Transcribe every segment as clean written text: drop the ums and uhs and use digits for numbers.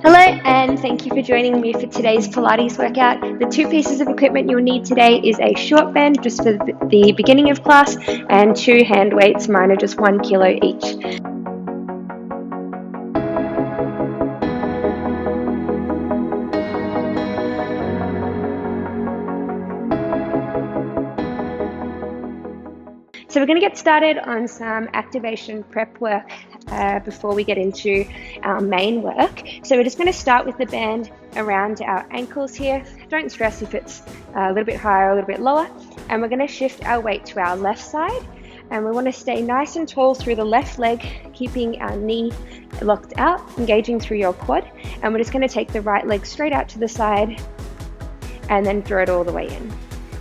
Hello and thank you for joining me for today's Pilates workout. The two pieces of equipment you'll need today is a short band just for the beginning of class and two hand weights. Mine are just 1 kilo each. So we're going to get started on some activation prep work before we get into our main work. So we're just going to start with the band around our ankles here. Don't stress if it's a little bit higher or a little bit lower. And we're going to shift our weight to our left side. And we want to stay nice and tall through the left leg, keeping our knee locked out, engaging through your quad. And we're just going to take the right leg straight out to the side and then draw it all the way in.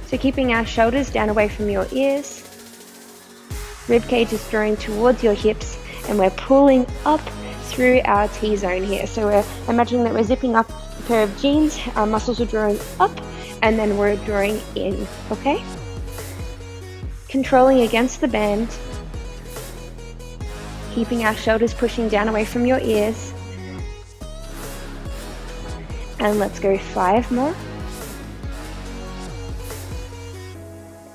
So keeping our shoulders down away from your ears. Rib cage is drawing towards your hips and we're pulling up through our T-zone here. So we're imagining that we're zipping up a pair of jeans, our muscles are drawing up and then we're drawing in, okay? Controlling against the band, keeping our shoulders pushing down away from your ears. And let's go 5 more.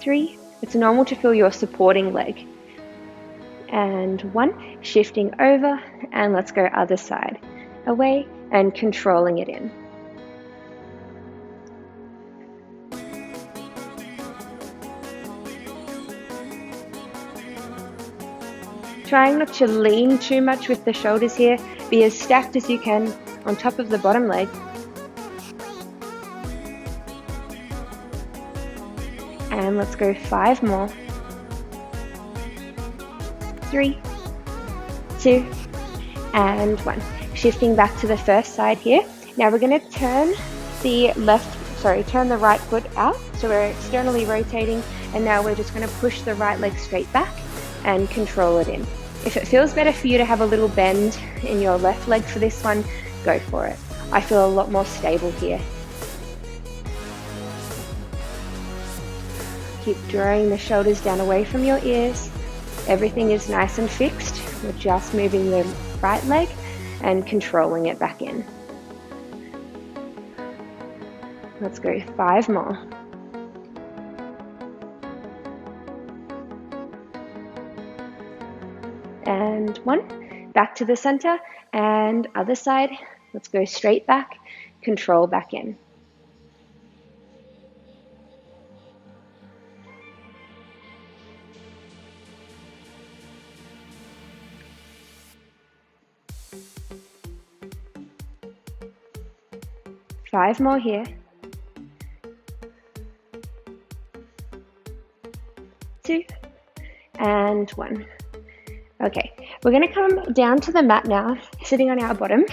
3, it's normal to feel your supporting leg. And 1, shifting over, and let's go other side, away and controlling it in. Trying not to lean too much with the shoulders here, be as stacked as you can on top of the bottom leg. And let's go 5 more. 3, 2, and 1. Shifting back to the first side here. Now we're going to turn the right foot out. So we're externally rotating and now we're just going to push the right leg straight back and control it in. If it feels better for you to have a little bend in your left leg for this one, go for it. I feel a lot more stable here. Keep drawing the shoulders down away from your ears. Everything is nice and fixed. We're just moving the right leg and controlling it back in. Let's go 5 more. And 1, back to the center and other side. Let's go straight back, control back in. Five more here. 2, and 1. Okay, we're going to come down to the mat now, sitting on our bottom,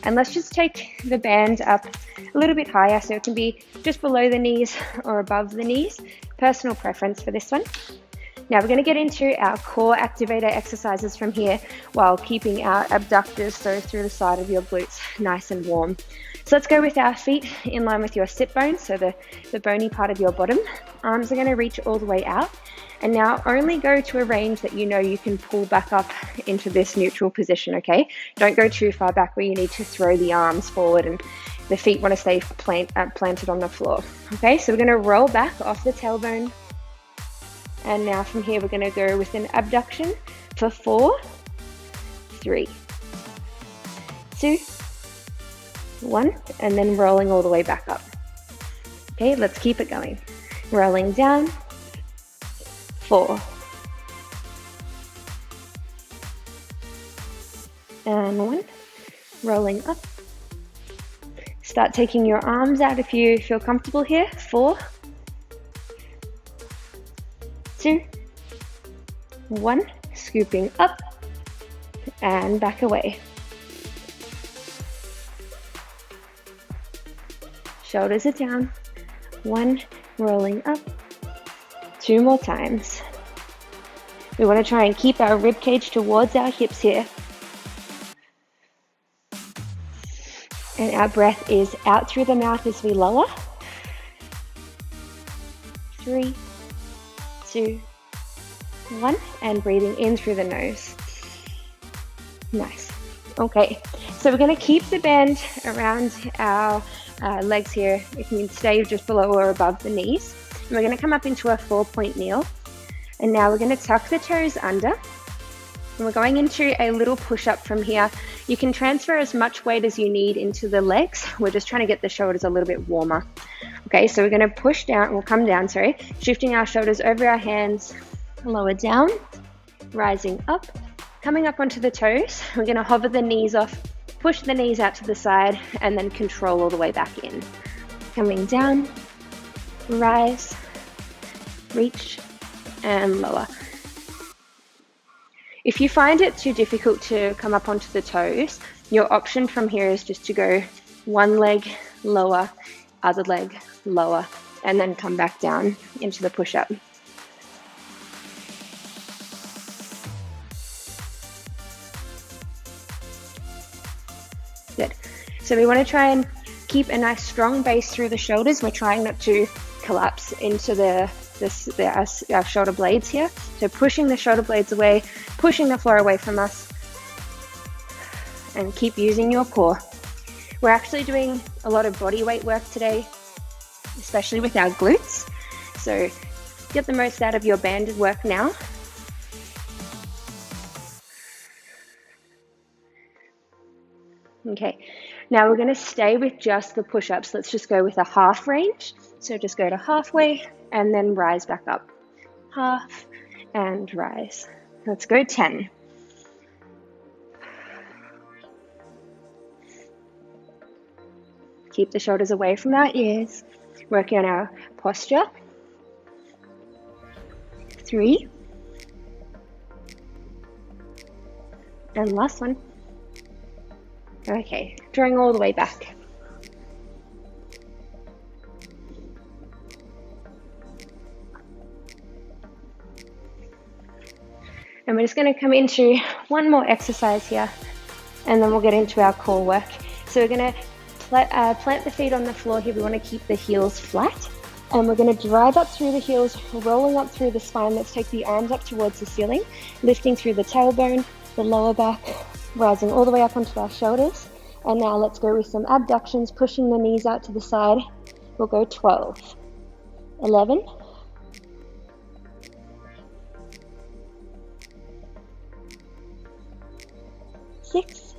and let's just take the band up a little bit higher so it can be just below the knees or above the knees. Personal preference for this one. Now we're going to get into our core activator exercises from here while keeping our abductors, so through the side of your glutes, nice and warm. So let's go with our feet in line with your sit bones, so the bony part of your bottom. Arms are going to reach all the way out. And now only go to a range that you know you can pull back up into this neutral position, okay? Don't go too far back where you need to throw the arms forward and the feet want to stay planted on the floor. Okay, so we're going to roll back off the tailbone. And now from here, we're going to go with an abduction for 4, 3, 2, 1, and then rolling all the way back up. Okay, let's keep it going. Rolling down, 4, and 1, rolling up. Start taking your arms out if you feel comfortable here. 4, 2, 1, scooping up and back away. Shoulders are down. 1, rolling up. 2 more times. We want to try and keep our rib cage towards our hips here. And our breath is out through the mouth as we lower. 3, 2, 1, and breathing in through the nose. Nice. Okay, So we're going to keep the band around our legs here. It can stay just below or above the knees. And we're going to come up into a 4-point kneel. And now we're going to tuck the toes under. And we're going into a little push-up from here. You can transfer as much weight as you need into the legs. We're just trying to get the shoulders a little bit warmer. Okay, so we're going to push down, we'll come down, sorry, shifting our shoulders over our hands, lower down, rising up, coming up onto the toes. We're going to hover the knees off, push the knees out to the side, and then control all the way back in. Coming down, rise, reach, and lower. If you find it too difficult to come up onto the toes, your option from here is just to go one leg lower, other leg lower, and then come back down into the push-up. Good. So we want to try and keep a nice strong base through the shoulders. We're trying not to collapse into our shoulder blades here. So pushing the shoulder blades away, pushing the floor away from us, and keep using your core. We're actually doing a lot of body weight work today, especially with our glutes. So get the most out of your banded work now. Okay, now we're going to stay with just the push-ups. Let's just go with a half range. So just go to halfway and then rise back up. Half and rise. Let's go 10. Keep the shoulders away from our ears. Working on our posture. 3. And last one. Okay, drawing all the way back. And we're just going to come into one more exercise here, and then we'll get into our core work. So we're going to plant the feet on the floor here. We want to keep the heels flat, and we're going to drive up through the heels, rolling up through the spine. Let's take the arms up towards the ceiling, lifting through the tailbone, the lower back, rising all the way up onto our shoulders. And now let's go with some abductions, pushing the knees out to the side. We'll go 12, 11, 6,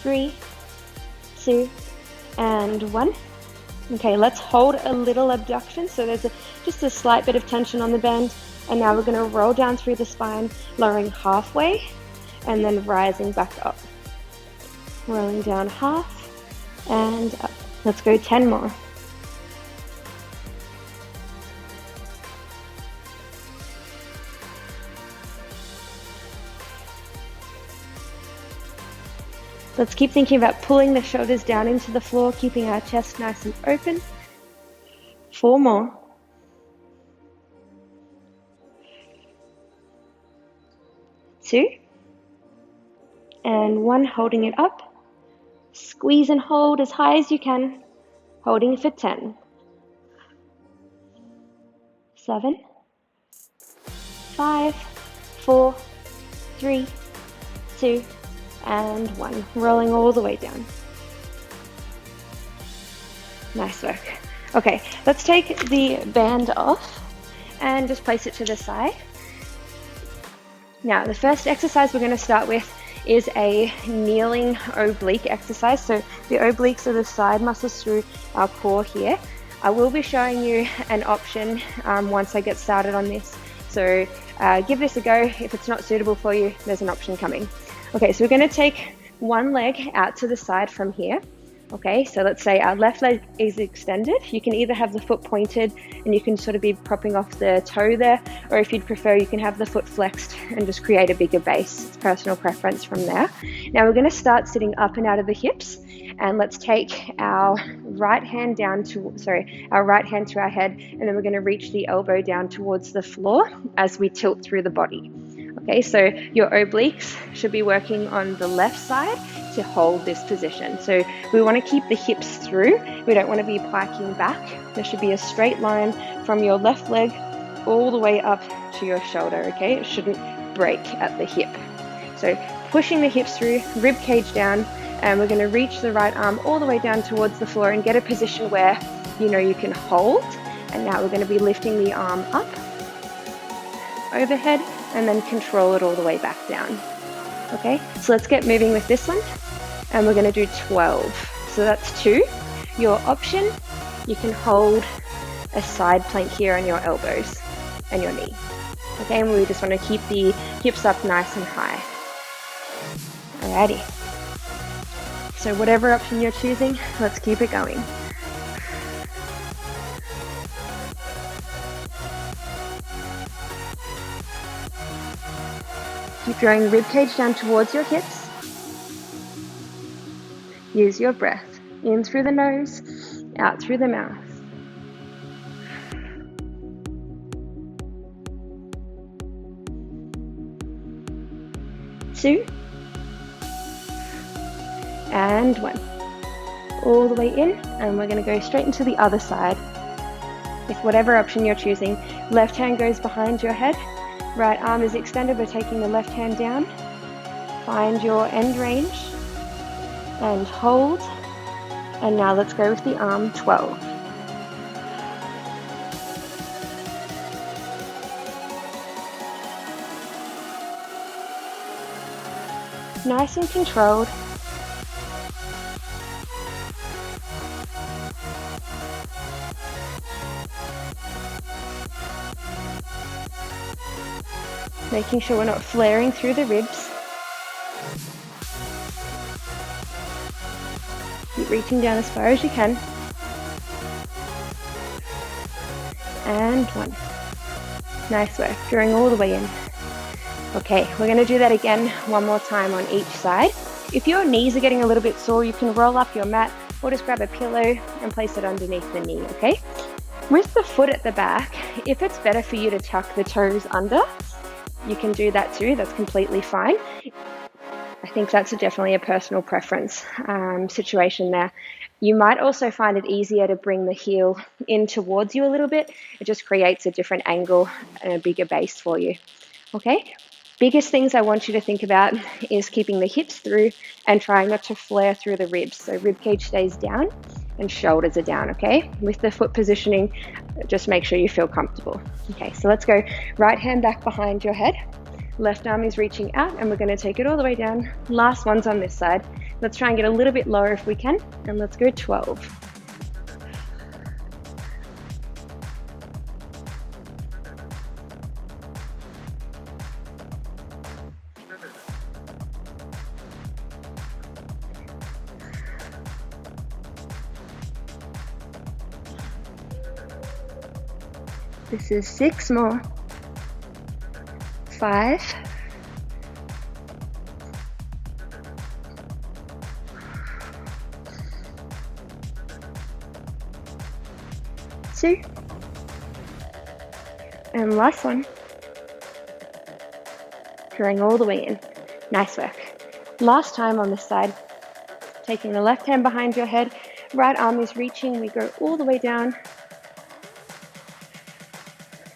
3, 2, and 1. Okay, let's hold a little abduction. So there's just a slight bit of tension on the band. And now we're going to roll down through the spine, lowering halfway, and then rising back up. Rolling down half and up. Let's go 10 more. Let's keep thinking about pulling the shoulders down into the floor, keeping our chest nice and open. 4 more. 2. And 1, holding it up. Squeeze and hold as high as you can, holding for 10. 7, 5, 4, 3, 2, and 1. Rolling all the way down. Nice work. Okay, let's take the band off and just place it to the side. Now, the first exercise we're going to start with is a kneeling oblique exercise. So the obliques are the side muscles through our core here. I will be showing you an option once I get started on this. So give this a go. If it's not suitable for you, there's an option coming. Okay, so we're going to take one leg out to the side from here. Okay, so let's say our left leg is extended. You can either have the foot pointed and you can sort of be propping off the toe there, or if you'd prefer, you can have the foot flexed and just create a bigger base. It's personal preference from there. Now we're going to start sitting up and out of the hips, and let's take our right hand to our head, and then we're going to reach the elbow down towards the floor as we tilt through the body. Okay, so your obliques should be working on the left side to hold this position. So we want to keep the hips through. We don't want to be piking back. There should be a straight line from your left leg all the way up to your shoulder, okay? It shouldn't break at the hip. So pushing the hips through, rib cage down, and we're going to reach the right arm all the way down towards the floor and get a position where you know you can hold. And now we're going to be lifting the arm up, overhead, and then control it all the way back down. Okay, so let's get moving with this one. And we're going to do 12. So that's 2. Your option, you can hold a side plank here on your elbows and your knee. Okay, and we just want to keep the hips up nice and high. Alrighty. So whatever option you're choosing, let's keep it going. Keep drawing rib cage down towards your hips. Use your breath. In through the nose, out through the mouth. Two. And 1. All the way in, and we're going to go straight into the other side. With whatever option you're choosing, left hand goes behind your head, right arm is extended. We're taking the left hand down. Find your end range and hold. And now let's go with the arm 12. Nice and controlled. Making sure we're not flaring through the ribs. Keep reaching down as far as you can. And 1. Nice work, drawing all the way in. Okay, we're going to do that again one more time on each side. If your knees are getting a little bit sore, you can roll up your mat or just grab a pillow and place it underneath the knee, okay? With the foot at the back, if it's better for you to tuck the toes under, you can do that too. That's completely fine. I think that's definitely a personal preference situation there. You might also find it easier to bring the heel in towards you a little bit. It just creates a different angle and a bigger base for you. Okay? Biggest things I want you to think about is keeping the hips through and trying not to flare through the ribs. So rib cage stays down and shoulders are down, okay? With the foot positioning, just make sure you feel comfortable. Okay, so let's go right hand back behind your head. Left arm is reaching out and we're going to take it all the way down. Last one's on this side. Let's try and get a little bit lower if we can. And let's go 12. This is 6 more. 5. 2. And last one. Drawing all the way in. Nice work. Last time on this side. Taking the left hand behind your head. Right arm is reaching. We go all the way down.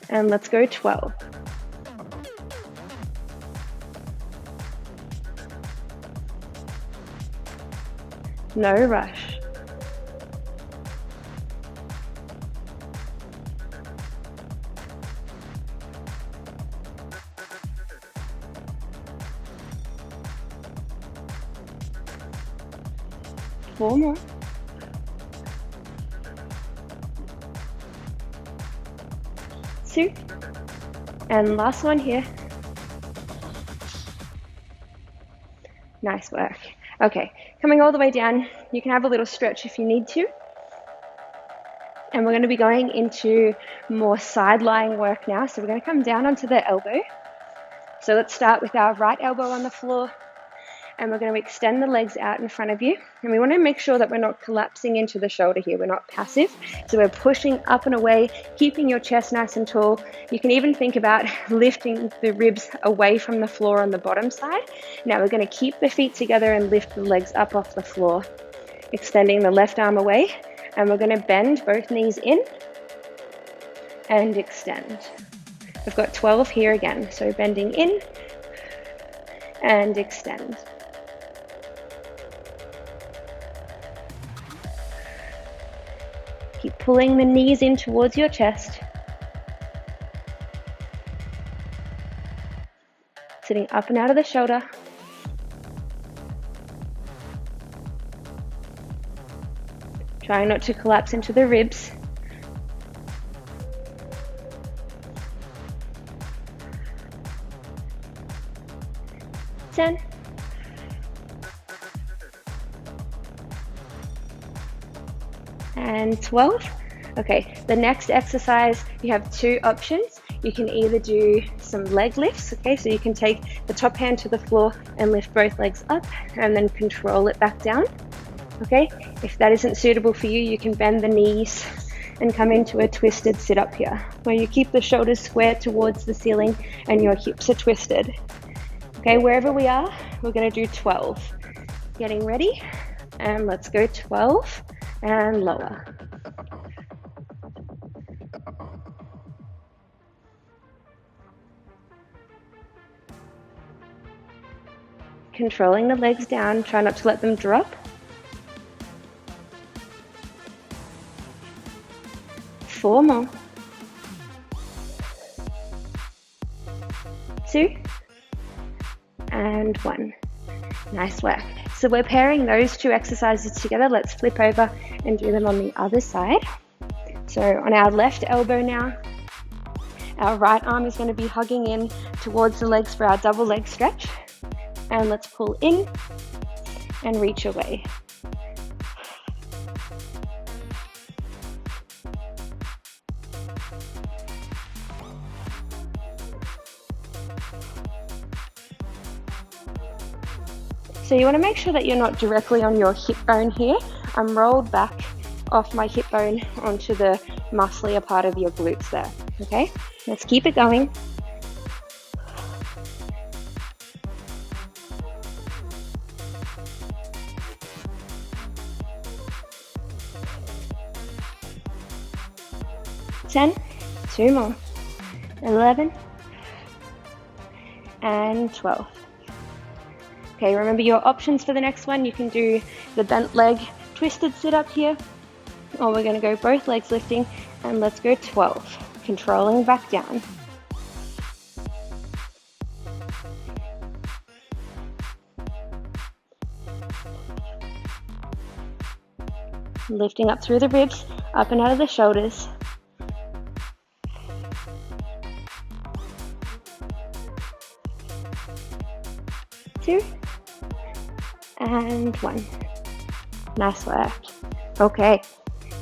And let's go 12. No rush. Four more. 2. And last one here. Nice work. Okay, coming all the way down, you can have a little stretch if you need to. And we're going to be going into more side lying work now. So we're going to come down onto the elbow. So let's start with our right elbow on the floor. And we're going to extend the legs out in front of you. And we want to make sure that we're not collapsing into the shoulder here. We're not passive. So we're pushing up and away, keeping your chest nice and tall. You can even think about lifting the ribs away from the floor on the bottom side. Now we're going to keep the feet together and lift the legs up off the floor. Extending the left arm away. And we're going to bend both knees in and extend. We've got 12 here again. So bending in, and extend. Keep pulling the knees in towards your chest. Sitting up and out of the shoulder. Trying not to collapse into the ribs. Ten. And 12. Okay, the next exercise, you have two options. You can either do some leg lifts, okay, so you can take the top hand to the floor and lift both legs up and then control it back down, okay? If that isn't suitable for you, you can bend the knees and come into a twisted sit up here, where you keep the shoulders square towards the ceiling and your hips are twisted. Okay, wherever we are, we're gonna do 12. Getting ready, and let's go 12 and lower. Controlling the legs down, try not to let them drop. 4 more. 2 and 1. Nice work. So we're pairing those two exercises together. Let's flip over and do them on the other side. So on our left elbow now, our right arm is going to be hugging in towards the legs for our double leg stretch. And let's pull in and reach away. So you want to make sure that you're not directly on your hip bone here. I'm rolled back off my hip bone onto the musclier part of your glutes there, okay? Let's keep it going. Ten, 2 more, 11, and 12. Okay, remember your options for the next one. You can do the bent leg twisted sit up here, or we're going to go both legs lifting, and let's go 12, controlling back down. Lifting up through the ribs, up and out of the shoulders. Two and 1. Nice work. Okay,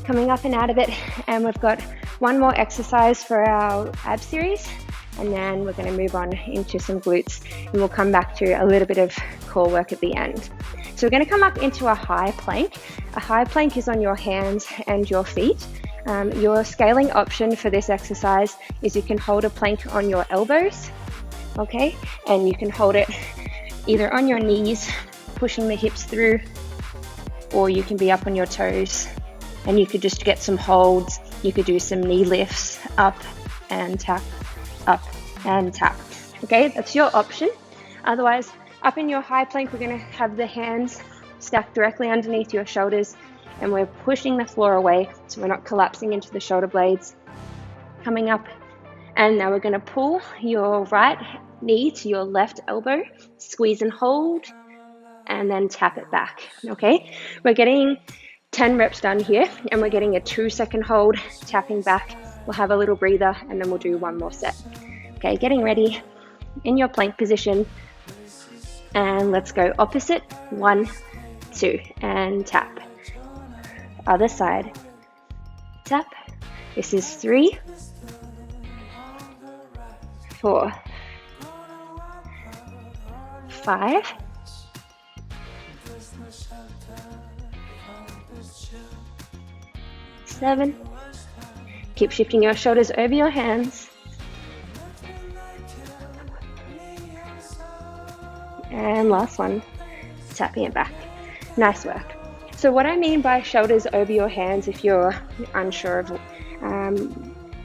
coming up and out of it, and we've got one more exercise for our ab series, and then we're going to move on into some glutes, and we'll come back to a little bit of core work at the end. So we're going to come up into a high plank. A high plank is on your hands and your feet. Your scaling option for this exercise is you can hold a plank on your elbows, okay, and you can hold it either on your knees, pushing the hips through, or you can be up on your toes and you could just get some holds. You could do some knee lifts, up and tap, up and tap. Okay, that's your option. Otherwise, up in your high plank, we're going to have the hands stacked directly underneath your shoulders, and we're pushing the floor away so we're not collapsing into the shoulder blades. Coming up, and now we're going to pull your right knee to your left elbow, squeeze and hold, and then tap it back. Okay, we're getting 10 reps done here, and we're getting a 2-second hold, tapping back. We'll have a little breather, and then we'll do one more set. Okay, getting ready in your plank position, and let's go opposite. 1, 2, and tap. Other side, tap. This is 3, 4, 5, 7. Keep shifting your shoulders over your hands. And last one, tapping it back. Nice work. So what I mean by shoulders over your hands, if you're unsure of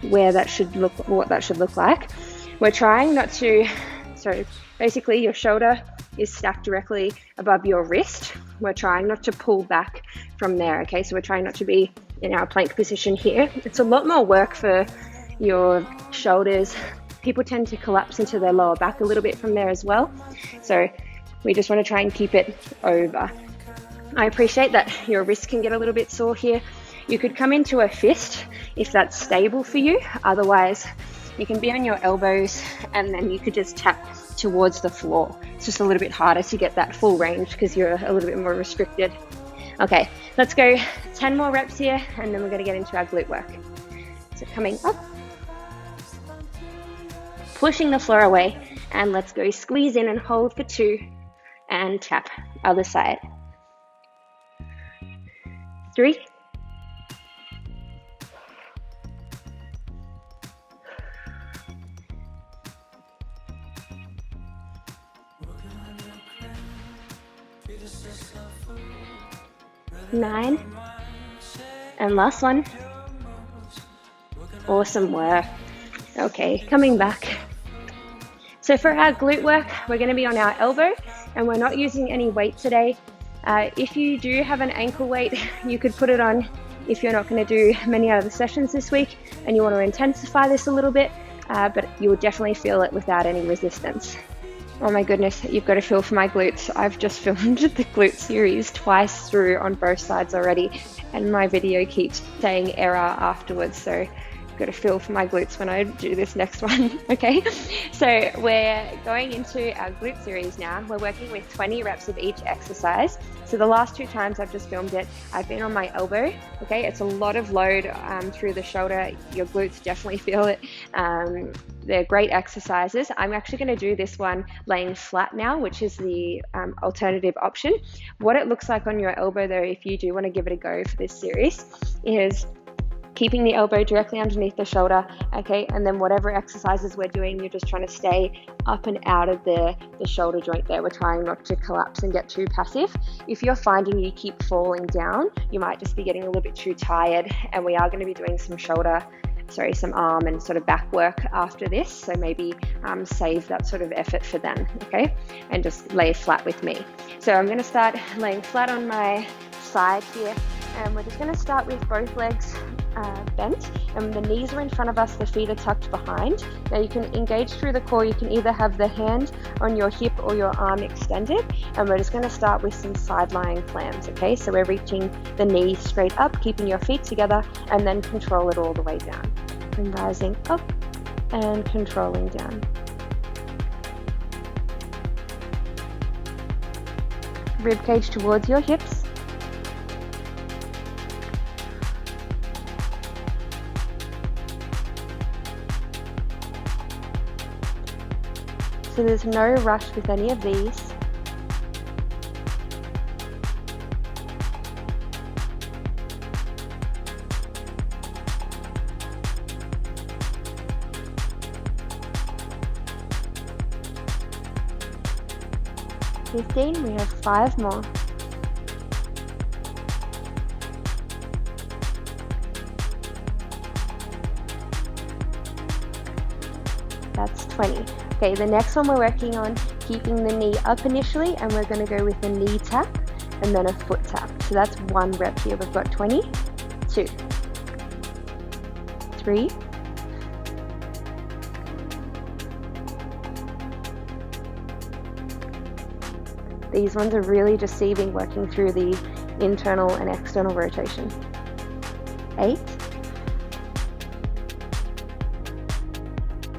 what that should look like, we're trying not to, so basically your shoulder is stacked directly above your wrist. We're trying not to pull back from there, okay? So we're trying not to be in our plank position here. It's a lot more work for your shoulders. People tend to collapse into their lower back a little bit from there as well. So we just want to try and keep it over. I appreciate that your wrist can get a little bit sore here. You could come into a fist if that's stable for you. Otherwise, you can be on your elbows and then you could just tap towards the floor. It's just a little bit harder to get that full range because you're a little bit more restricted. Okay, let's go 10 more reps here and then we're going to get into our glute work. So coming up, pushing the floor away, and let's go squeeze in and hold for 2 and tap. Other side. 3, 9, and last one. Awesome work. Okay, coming back. So for our glute work, we're going to be on our elbow and we're not using any weight today. If you do have an ankle weight, you could put it on if you're not going to do many other sessions this week and you want to intensify this a little bit, but you will definitely feel it without any resistance. Oh my goodness, you've got to feel for my glutes. I've just filmed the glute series twice through on both sides already, and my video keeps saying error afterwards, so I've got to feel for my glutes when I do this next one. Okay, so we're going into our glute series now. We're working with 20 reps of each exercise. So the last 2 times I've just filmed it, I've been on my elbow. Okay, it's a lot of load through the shoulder. Your glutes definitely feel it. They're great exercises. I'm actually going to do this one laying flat now, which is the alternative option. What it looks like on your elbow though, if you do want to give it a go for this series, is keeping the elbow directly underneath the shoulder, okay, and then whatever exercises we're doing, you're just trying to stay up and out of the shoulder joint there. We're trying not to collapse and get too passive. If you're finding you keep falling down, you might just be getting a little bit too tired, and we are going to be doing some arm and sort of back work after this, so maybe save that sort of effort for then, okay, and just lay flat with me. So I'm going to start laying flat on my side here, and we're just going to start with both legs bent, and the knees are in front of us, the feet are tucked behind. Now you can engage through the core. You can either have the hand on your hip or your arm extended, and we're just going to start with some side lying clams, okay? So we're reaching the knees straight up, keeping your feet together, and then control it all the way down. And rising up and controlling down. Rib cage towards your hips. So there's no rush with any of these. We have 5 more. That's 20. Okay, the next one we're working on keeping the knee up initially, and we're going to go with a knee tap and then a foot tap. So that's 1 rep here. We've got 20, 2, 3, 4. These ones are really deceiving, working through the internal and external rotation. 8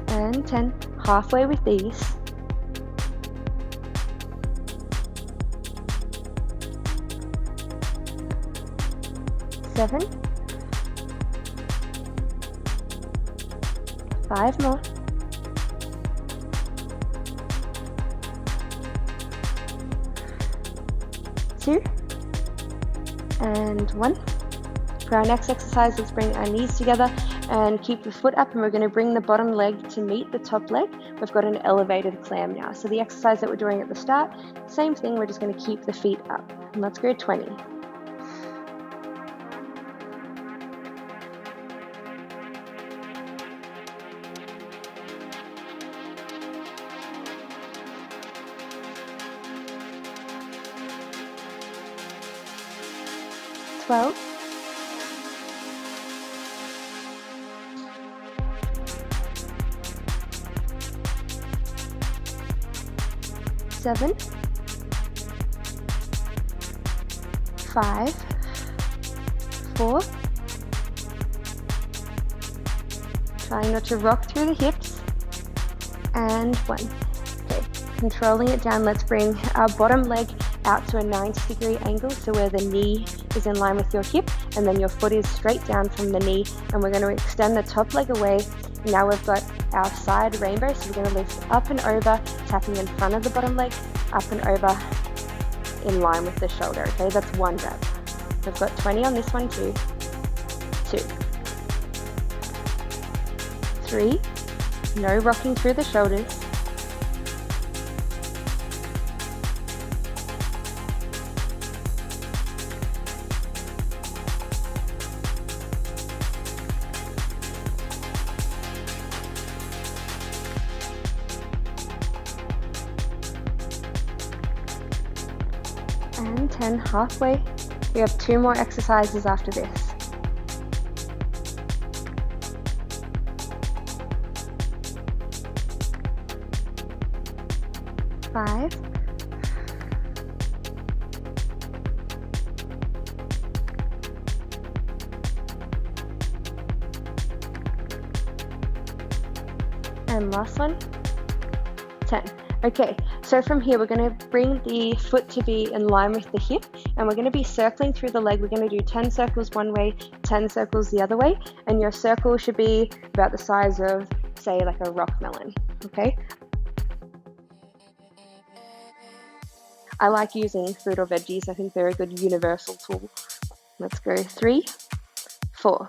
and 10. Halfway with these. 7. 5 more. 2 and 1. For our next exercise, let's bring our knees together and keep the foot up, and we're going to bring the bottom leg to meet the top leg. We've got an elevated clam now. So the exercise that we're doing at the start, same thing, we're just going to keep the feet up. And let's go 20. 12, 7, 5, 4, trying not to rock through the hips, and 1. Okay, controlling it down, let's bring our bottom leg out to a 90-degree angle, so where the knee is in line with your hip, and then your foot is straight down from the knee, and we're going to extend the top leg away. Now we've got our side rainbow, so we're going to lift up and over, tapping in front of the bottom leg, up and over, in line with the shoulder. Okay, that's 1 rep. We've got 20 on this one too. 2, 3, no rocking through the shoulders. 10, halfway. We have 2 more exercises after this. 5, 10, last one, 10. Okay, so from here we're going to bring the foot to be in line with the hip, and we're going to be circling through the leg. We're going to do 10 circles one way, 10 circles the other way, and your circle should be about the size of, say, like a rock melon, okay? I like using fruit or veggies. I think they're a good universal tool. Let's go 3, 4.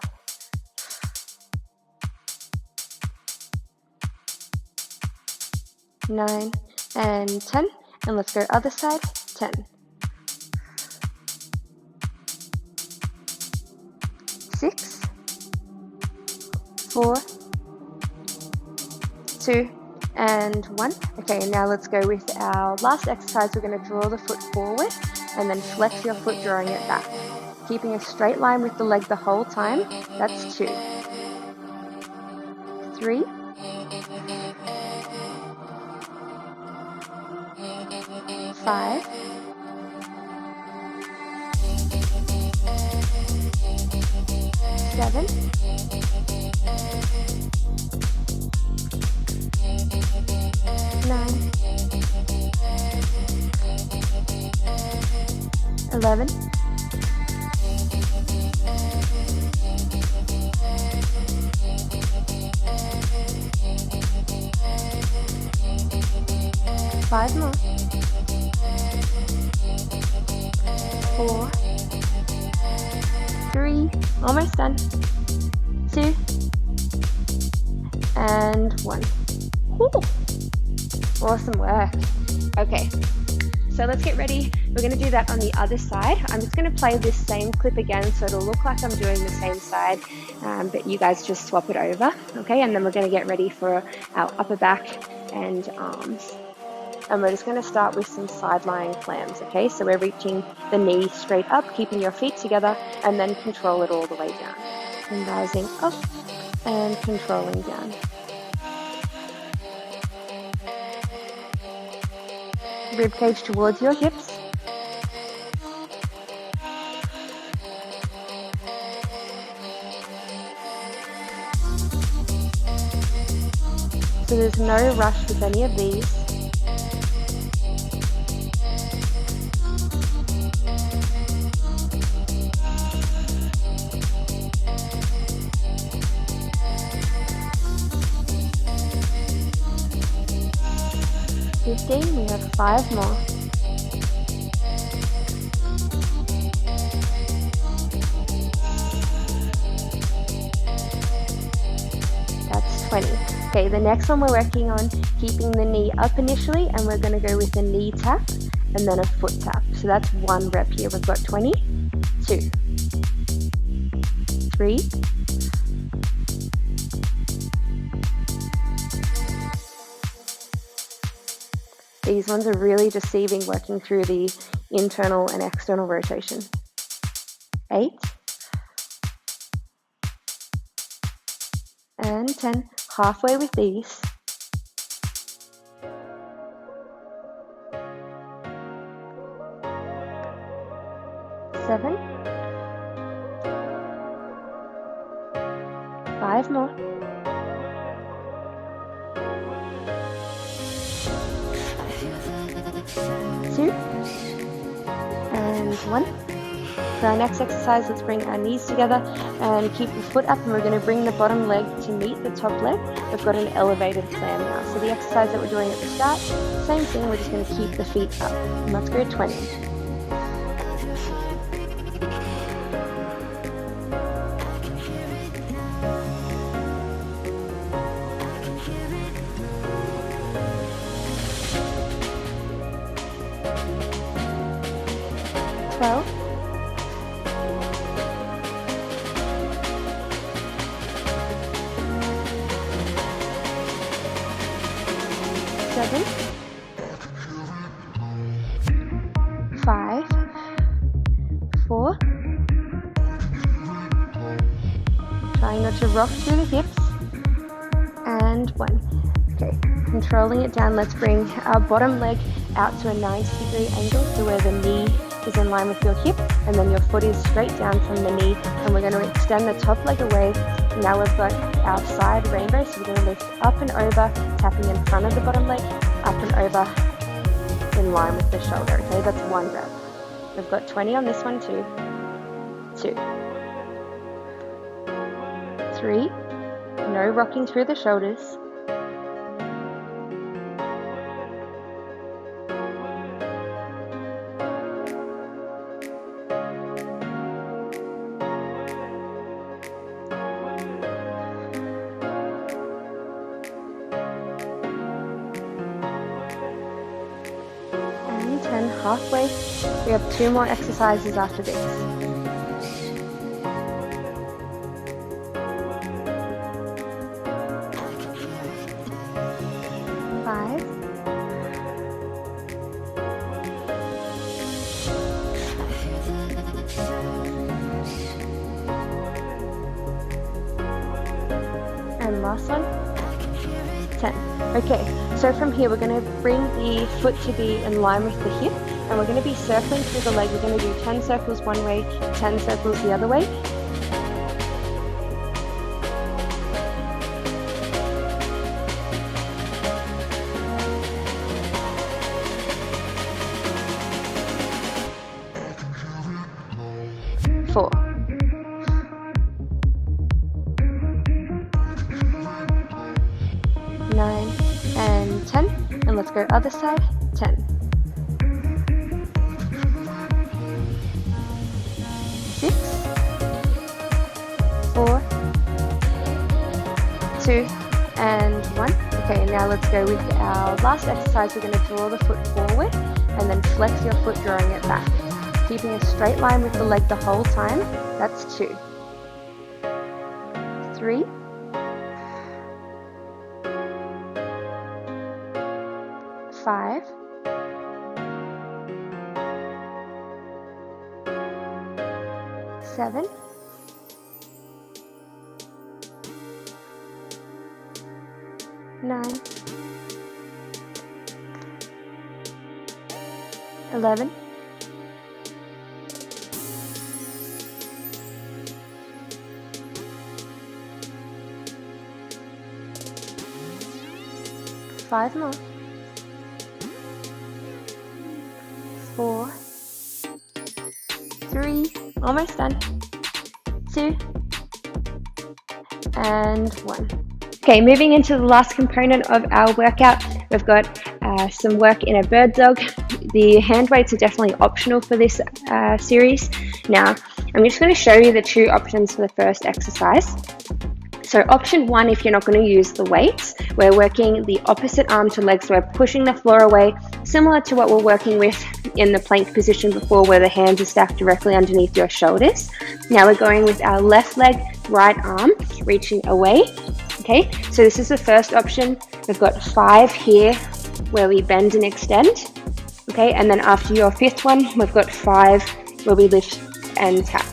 9 and 10, and let's go other side, 10. 6, 4, 2, and 1. Okay, and now let's go with our last exercise. We're going to draw the foot forward and then flex your foot, drawing it back. Keeping a straight line with the leg the whole time. That's 2. 3, 5, 7, 9, 11, 5 more, 4, 3, almost done, 2, and 1. Woo. Awesome work. Okay, so let's get ready. We're going to do that on the other side. I'm just going to play this same clip again, so it'll look like I'm doing the same side, but you guys just swap it over, okay? And then we're going to get ready for our upper back and arms. And we're just going to start with some side lying clams, okay? So we're reaching the knee straight up, keeping your feet together, and then control it all the way down. And rising up and controlling down. Ribcage towards your hips. So there's no rush with any of these. We have 5 more. That's 20. Okay, the next one we're working on keeping the knee up initially, and we're going to go with a knee tap and then a foot tap. So that's 1 rep here. We've got 20, 2, 3, 'These ones are really deceiving, working through the internal and external rotation. 8, and 10. Halfway with these. 7, 5 more, 2, and 1. For our next exercise, let's bring our knees together and keep the foot up, and we're going to bring the bottom leg to meet the top leg. We've got an elevated plan now. So the exercise that we're doing at the start, same thing, we're just going to keep the feet up. And let's go 20. 12, 7, 5, 4, trying not to rock through the hips, and 1. Okay, controlling it down, let's bring our bottom leg out to a 90-degree angle, so where the knee is in line with your hip, and then your foot is straight down from the knee, and we're going to extend the top leg away. Now we've got our side rainbow, so we're going to lift up and over, tapping in front of the bottom leg, up and over, in line with the shoulder. Okay, that's 1 breath. We've got 20 on this one too. 2, 3, no rocking through the shoulders. 10, halfway. We have 2 more exercises after this. 5, 10, last one. 10. Okay, so from here we're going to bring the foot to be in line with the hip, and we're going to be circling through the leg. We're going to do 10 circles one way, 10 circles the other way. Four. 9 and 10, and let's go other side. 10, 6, 4, 2, and 1. Okay, now let's go with our last exercise. We're going to draw the foot forward and then flex your foot, drawing it back, keeping a straight line with the leg the whole time. That's 2, 3, 5, 7, 9, 11, 5 more. 4, 3, almost done. 2, and 1. Okay, moving into the last component of our workout, we've got some work in a bird dog. The hand weights are definitely optional for this series. Now, I'm just going to show you the 2 options for the first exercise. So option 1, if you're not going to use the weights, we're working the opposite arm to leg, so we're pushing the floor away, similar to what we're working with in the plank position before, where the hands are stacked directly underneath your shoulders. Now we're going with our left leg, right arm, reaching away. Okay, so this is the first option. We've got 5 here where we bend and extend. Okay, and then after your 5th one, we've got 5 where we lift and tap.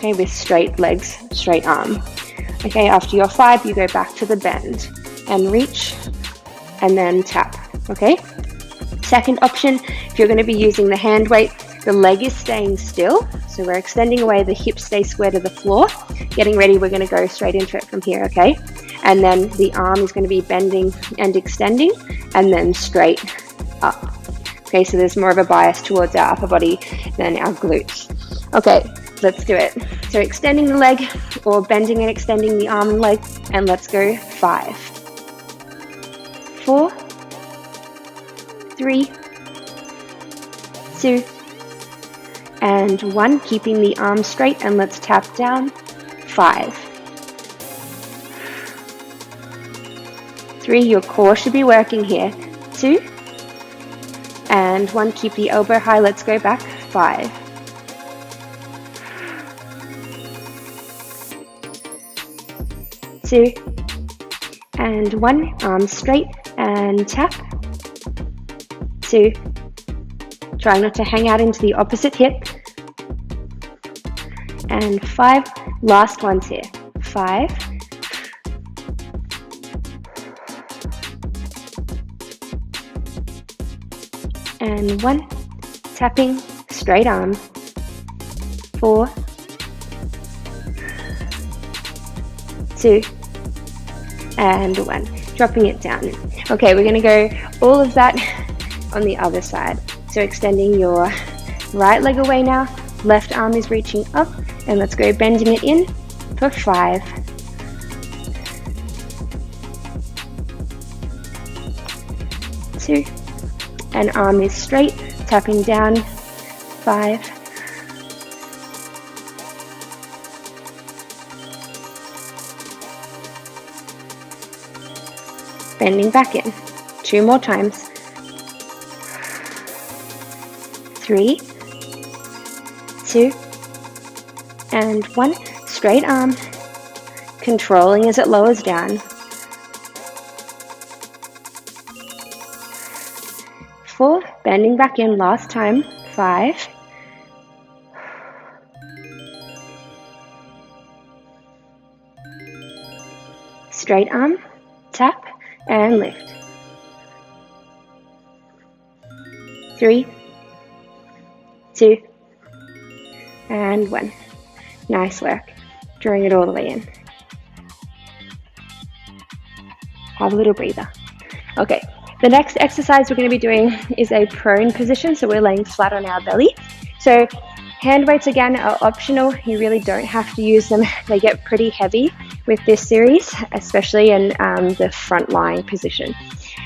okay, with straight legs, straight arm. Okay, after your 5, you go back to the bend and reach and then tap, okay? Second option, if you're going to be using the hand weight, the leg is staying still, so we're extending away, the hips stay square to the floor. Getting ready, we're going to go straight into it from here, okay? And then the arm is going to be bending and extending, and then straight up. Okay, so there's more of a bias towards our upper body than our glutes. Okay, let's do it. So extending the leg, or bending and extending the arm and leg, and let's go 5, 4, 3, 2, and 1. Keeping the arm straight, and let's tap down. 5, 3. Your core should be working here. 2, and 1. Keep the elbow high. Let's go back. 5, 2, and 1. Arms straight and tap. 2. Try not to hang out into the opposite hip. And 5. Last ones here. 5. And 1. Tapping, straight arm. 4, 2, and 1. Dropping it down. Okay, we're going to go all of that on the other side. So extending your right leg away now, left arm is reaching up, and let's go bending it in for 5, 2, and arm is straight, tapping down. 5, 4, bending back in. 2 more times. 3, 2, and 1. Straight arm, controlling as it lowers down. 4, bending back in. Last time. 5, 6, straight arm, tap, and lift. 3, 2, and 1. Nice work. Drawing it all the way in. Have a little breather. Okay, the next exercise we're going to be doing is a prone position, so we're laying flat on our belly. So hand weights again are optional. You really don't have to use them. They get pretty heavy with this series, especially in the front lying position.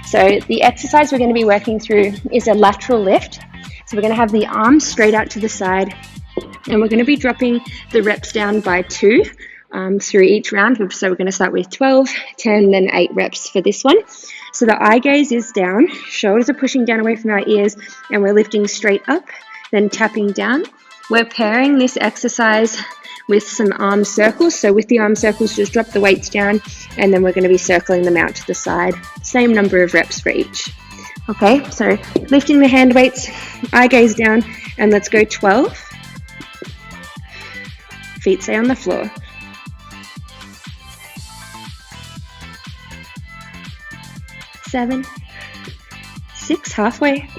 So the exercise we're going to be working through is a lateral lift. So we're going to have the arms straight out to the side, and we're going to be dropping the reps down by 2 through each round. So we're going to start with 12, 10, then 8 reps for this one. So the eye gaze is down, shoulders are pushing down away from our ears, and we're lifting straight up, then tapping down. We're pairing this exercise with some arm circles. So with the arm circles, just drop the weights down, and then we're going to be circling them out to the side. Same number of reps for each. Okay, so lifting the hand weights, eye gaze down, and let's go 12. Feet stay on the floor. 7, 6, halfway.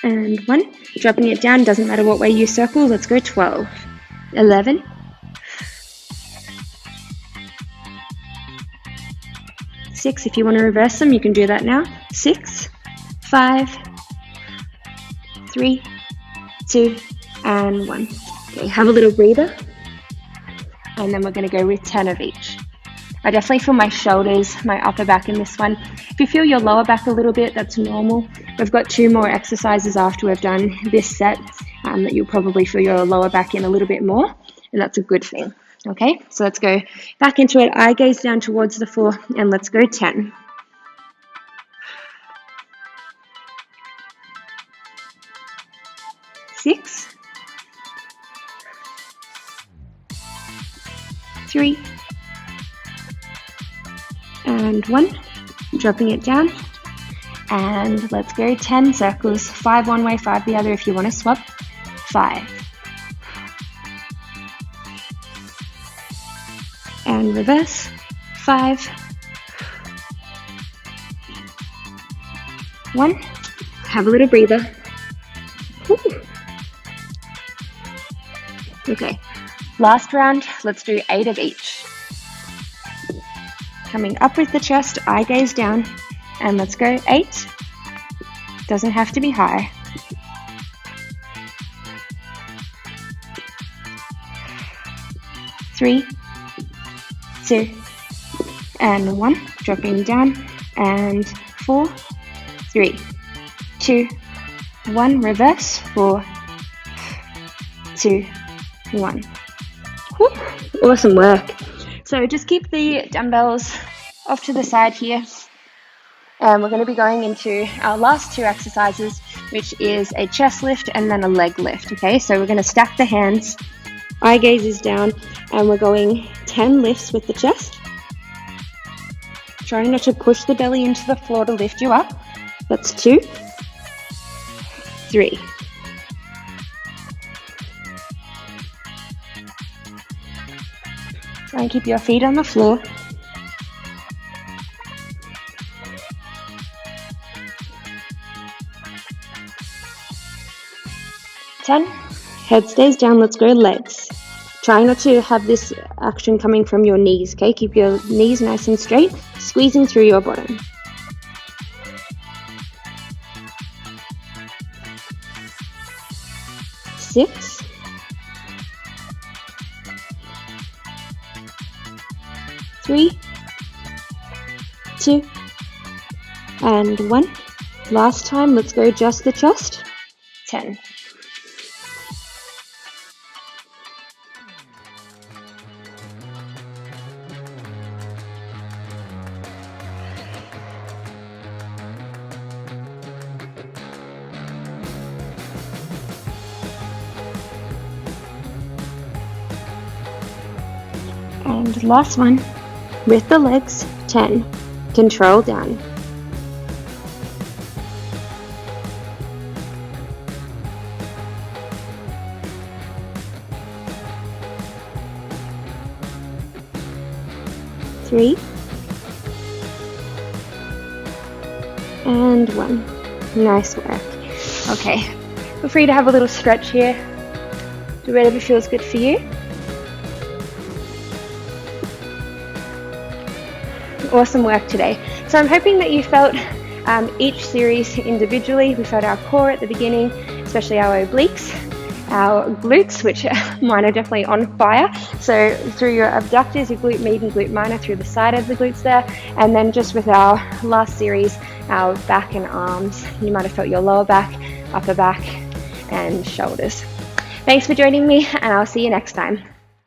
1. Dropping it down, doesn't matter what way you circle. Let's go 12. 11. 6. If you want to reverse them, you can do that now. 6, 5, 3, 2, and 1. Okay, have a little breather, and then we're going to go with 10 of each. I definitely feel my shoulders, my upper back in this one. If you feel your lower back a little bit, that's normal. We've got 2 more exercises after we've done this set that you'll probably feel your lower back in a little bit more, and that's a good thing. Okay, so let's go back into it. Eye gaze down towards the floor, and let's go 10. 6, 3, and 1. Dropping it down. And let's go 10 circles, 5 one way, 5 the other if you want to swap. 5. And reverse. 5. 1. Have a little breather. Woo. Okay, last round, let's do 8 of each. Coming up with the chest, eye gaze down, and let's go 8. Doesn't have to be high. 3, 2, and 1. Dropping down, and 4, 3, 2, 1. Reverse. 4, 2, 1. Woo. Awesome work. So just keep the dumbbells off to the side here. And we're going to be going into our last 2 exercises, which is a chest lift and then a leg lift. Okay, so we're going to stack the hands, eye gaze is down, and we're going 10 lifts with the chest. Trying not to push the belly into the floor to lift you up. That's 2, 3. Try and keep your feet on the floor. 10. Head stays down. Let's go legs. Try not to have this action coming from your knees, okay? Keep your knees nice and straight, squeezing through your bottom. 6. 3, 2, and 1. Last time, let's go just the chest. 10. And last one, with the legs, 10. Control down. Three, and 1. Nice work. Okay, feel free to have a little stretch here. Do whatever feels good for you. Awesome work today. So I'm hoping that you felt each series individually. We felt our core at the beginning, especially our obliques, our glutes, which mine are definitely on fire. So through your abductors, your glute med and glute minor through the side of the glutes there. And then just with our last series, our back and arms, you might have felt your lower back, upper back, and shoulders. Thanks for joining me, and I'll see you next time.